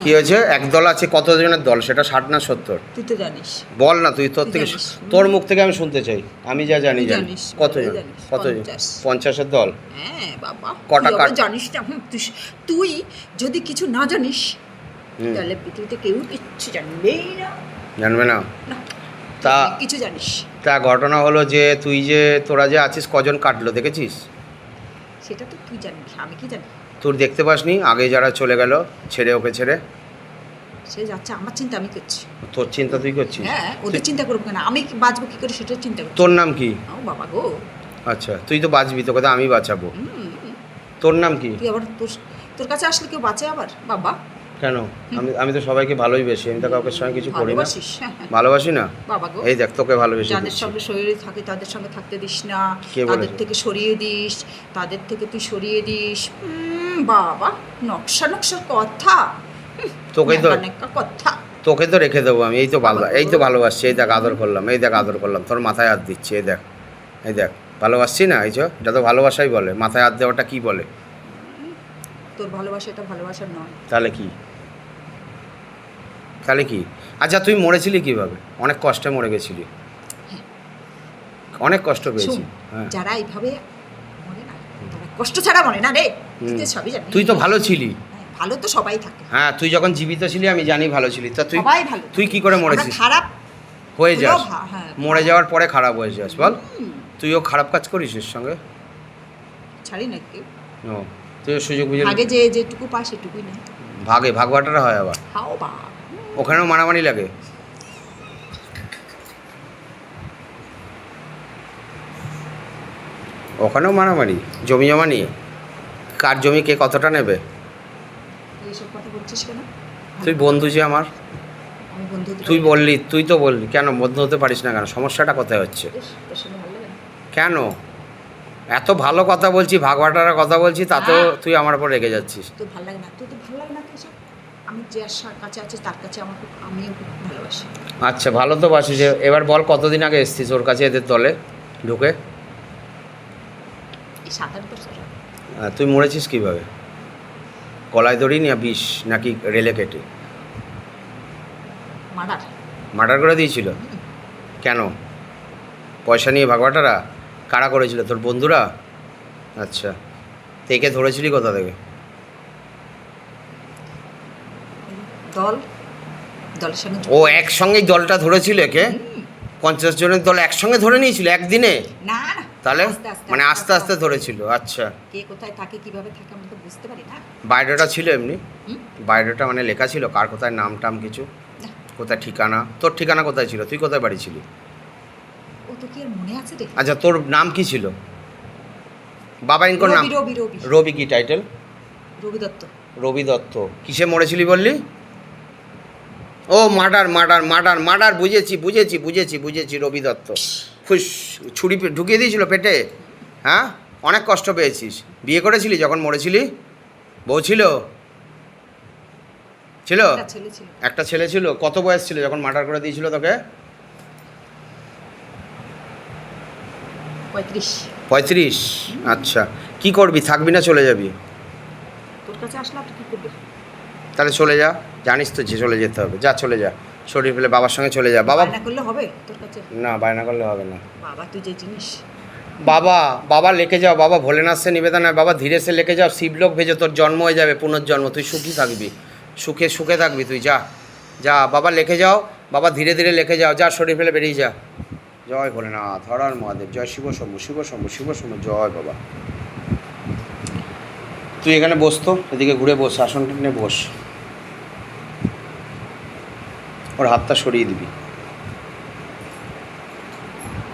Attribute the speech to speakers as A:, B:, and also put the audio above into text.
A: কি হয়েছে? একদল আছে, কতজনের দল সেটা? 60 না 70?
B: তুই তো জানিস।
A: বল না, তুই তোর থেকে, তোর মুখ থেকে আমি শুনতে চাই। আমি যা জানি
B: তুই
A: জানি।
B: জানিস,
A: কতজন?
B: তুই জানিস,
A: কতজন?
B: 50
A: 50-এর দল?
B: হ্যাঁ বাবা,
A: কটা
B: তুই
A: কাট?
B: আবার জানিস না। তুই যদি কিছু না জানিস তাহলে পৃথিবীতে কেউ কিচ্ছু জানবেই না।
A: জানবে না?
B: না,
A: তা
B: তুই কিছু জানিস।
A: তা ঘটনা হলো যে তুই যে, তোরা যে আছিস, কজন কাটলো দেখেছিস?
B: সেটা তো তুই জানিস, আমি কি জানি?
A: তোর দেখতে পাসনি আগে যারা চলে গেল ছেড়ে, ওকে ছেড়ে?
B: সে যাচ্ছে, আমার চিন্তা আমি করছি।
A: তোর চিন্তা তুই করছিস?
B: হ্যাঁ, ওদের চিন্তা করবো কেন? আমি বাঁচবো কি করে সেটা চিন্তা করছি।
A: তোর নাম কি?
B: ও বাবা গো।
A: আচ্ছা, তুই তো বাঁচবি, তোকে তো আমি বাঁচাবো। তোর নাম কি?
B: তুই আবার তোর কাছে আসলে কেউ বাঁচে আবার বাবা?
A: কেন? আমি তো সবাইকে ভালোই বেশি, আমি তো কাউকে সঙ্গে কিছু করি না।
B: ভালোবাসিস?
A: ভালোবাসি না
B: বাবা গো।
A: এই দেখ, তোকে ভালোবেসে
B: যাদের
A: দিচ্ছি।
B: সঙ্গে শরীরে থাকে তাদের সঙ্গে থাকতে দিস না,
A: কে
B: তাদের
A: বলেছে?
B: থেকে সরিয়ে দিস, তাদের থেকে তুই সরিয়ে দিস। বাবা, নকশা নকশার কথা।
A: তোকে তো
B: নেকা কথা।
A: তোকে তো রেখে দেবো আমি। এই তো এই তো ভালোবাসছি, এই দেখ আদর করলাম, এই দেখ আদর করলাম, তোর মাথায় হাত দিচ্ছি, এই দেখ, এই দেখ, ভালোবাসছি না? এই যে, এটা তো ভালোবাসাই বলে। মাথায় হাত দেওয়াটা কি বলে?
B: তোর ভালোবাসা এটা ভালোবাসা নয়।
A: তাহলে কি? তাহলে কি? আচ্ছা, তুই মরেছিলি কিভাবে? অনেক কষ্টে মরে গেছিলি, অনেক কষ্ট পেয়েছি। হ্যাঁ,
B: যারা এইভাবে মরে না, তারা কষ্ট ছাড়া মরে না রে। তুই তো সবই জানিস।
A: তুই তো ভালো ছিলি।
B: হ্যাঁ, ভালো তো সবাই থাকে।
A: হ্যাঁ, তুই যখন জীবিত ছিলি আমি জানি ভালো ছিলি। তা তুই,
B: সবাই ভালো।
A: তুই কি করে
B: আমরা
A: মরেছিস?
B: খারাপ
A: হয়ে যাস,
B: হ্যাঁ,
A: মরে যাওয়ার পরে খারাপ হয়ে যাস, বল? তুইও খারাপ কাজ করিস এর সঙ্গে?
B: ছাড়ি নাকি?
A: ও, তুইও সুযোগ বুঝে
B: আগে যেটুকু পাস সেটুকুই না।
A: ভাগ বাটারা হয় আবার।
B: হাও বা,
A: ওখানেও মারামারি লাগে? ওখানেও মারামারি জমি জমা নিয়ে? কার জমি কে কতটা নেবে?
B: এইসব কথা বলছিস কেন?
A: তুই বন্ধু যে আমার।
B: আমি বন্ধু হতে
A: তুই
B: পারি?
A: বললি, তুই তো বললি, কেন বন্ধু হতে পারিস না কেন? সমস্যাটা কোথায় হচ্ছে?
B: ইস, তোর সঙ্গে ভালো লাগে না?
A: কেন? এত ভালো কথা বলছি, ভাগ বাটারার কথা বলছি, তাতেও তুই আমার উপর রেগে যাচ্ছিস।
B: তোর ভালো লাগে না? তোর তো ভালো লাগে না তো এসব। আমি যে কাছে আছে তার কাছে আমিও খুব ভালোবাসি।
A: আচ্ছা, ভালো তো বাসিস। এবার বল, কতদিন আগে এসছিস ওর কাছে, এদের দলে ঢুকে?
B: এই 7-8 বছর।
A: তুই মরেছিস কিভাবে? গলায় দড়ি না বিষ, নাকি রেলে কেটে?
B: মার্ডার।
A: মার্ডার করে দিয়েছিল? কেন? পয়সা নিয়ে ভাগবাটারা? কারা করেছিল, তোর বন্ধুরা? আচ্ছা, তেকে ধরেছিলি কোথা থেকে?
B: দলের সঙ্গে
A: ও একসঙ্গেই দলটা ধরেছিল? কে? 50 জনের দল একসঙ্গে ধরে নিয়েছিল একদিনে?
B: না না,
A: তাহলে
B: আস্তে আস্তে,
A: মানে আস্তে আস্তে ধরেছিল। আচ্ছা,
B: কে কোথায় থাকে কিভাবে থাকে আমরা তো বুঝতে পারি না।
A: বায়োডাটা ছিল এমনি?
B: হুম?
A: বায়োডাটা মানে লেখা ছিল কার কোথায় নাম টাম কিছু?
B: না,
A: কোথায় ঠিকানা? তোর ঠিকানা কোথায় ছিল? তুই কোথায় বাড়ি ছিলি?
B: ও তো কি আর মনে আছে রে?
A: আচ্ছা, তোর নাম কি ছিল? বাবা ইনকোর নাম?
B: রবি রবি
A: রবি কি টাইটেল?
B: রবি দত্ত।
A: রবি দত্ত। কিসে মরেছিলি বললি? ও মার্ডার, বুঝেছি। রবি দত্ত ছুরি ঢুকিয়ে দিয়েছিল পেটে? হ্যাঁ, অনেক কষ্ট পেয়েছিস। বিয়ে করেছিলি যখন মরেছিলি? বউ ছিল?
B: একটা ছেলে ছিল।
A: একটা ছেলে ছিল। কত বয়স ছিল যখন মার্ডার করে দিয়েছিল তোকে?
B: 35।
A: 35? আচ্ছা, কি করবি? থাকবি না চলে যাবি?
B: তোর কাছে আসলে তুই কি করবি?
A: তাহলে চলে যা, জানিস তো যে চলে যেতে হবে। যা, চলে যা, শরীর ফেলে বাবার সঙ্গে চলে যা। বাবা
B: বায়না করলে হবে তোর কাছে?
A: না, বায়না করলে হবে না।
B: বাবা তুই যে জিনিস।
A: বাবা লেকে যাও, বাবা ভোলেনাথ সে নিবেদন হয়, বাবা ধীরে সে লেকে যাও, শিবলোক ভেজো, তোর জন্ম হয়ে যাবে, পুনর্জন্ম, তুই সুখী থাকবি, সুখে থাকবি তুই। যা বাবা লেকে যাও, বাবা ধীরে ধীরে লেকে যাও, যা শরীর ফেলে বেরিয়ে যা। জয় ভোলেনাথ, হর হর মহাদেব, জয় শিব শম্ভু, জয় বাবা। তুই এখানে বসতো, এদিকে ঘুরে বস, আসনটা নিয়ে বস, ওর হাতটা সরিয়ে দিবি।